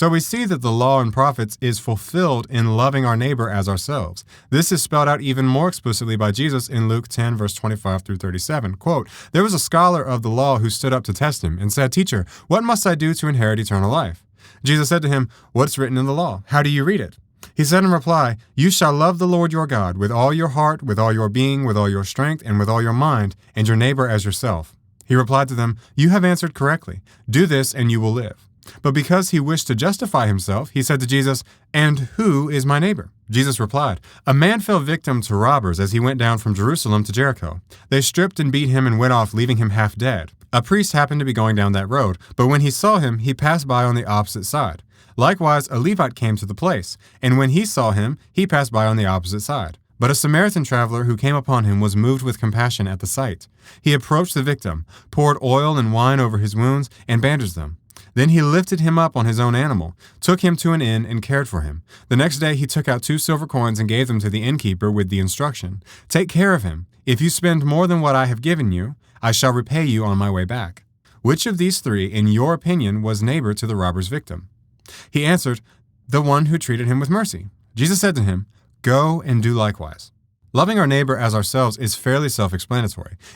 So we see that the law and prophets is fulfilled in loving our neighbor as ourselves. This is spelled out even more explicitly by Jesus in Luke 10, verse 25 through 37. Quote, "There was a scholar of the law who stood up to test him and said, 'Teacher, what must I do to inherit eternal life?' Jesus said to him, 'What's written in the law? How do you read it?' He said in reply, 'You shall love the Lord your God with all your heart, with all your being, with all your strength, and with all your mind, and your neighbor as yourself.' He replied to them, 'You have answered correctly. Do this and you will live.' But because he wished to justify himself, he said to Jesus, 'And who is my neighbor?' Jesus replied, 'A man fell victim to robbers as he went down from Jerusalem to Jericho. They stripped and beat him and went off, leaving him half dead. A priest happened to be going down that road, but when he saw him, he passed by on the opposite side. Likewise, a Levite came to the place, and when he saw him, he passed by on the opposite side. But a Samaritan traveler who came upon him was moved with compassion at the sight. He approached the victim, poured oil and wine over his wounds, and bandaged them. Then he lifted him up on his own animal, took him to an inn, and cared for him. The next day he took out 2 silver coins and gave them to the innkeeper with the instruction, 'Take care of him. If you spend more than what I have given you, I shall repay you on my way back.' Which of these 3, in your opinion, was neighbor to the robber's victim?" He answered, "The one who treated him with mercy." Jesus said to him, "Go and do likewise." Loving our neighbor as ourselves is fairly self-explanatory.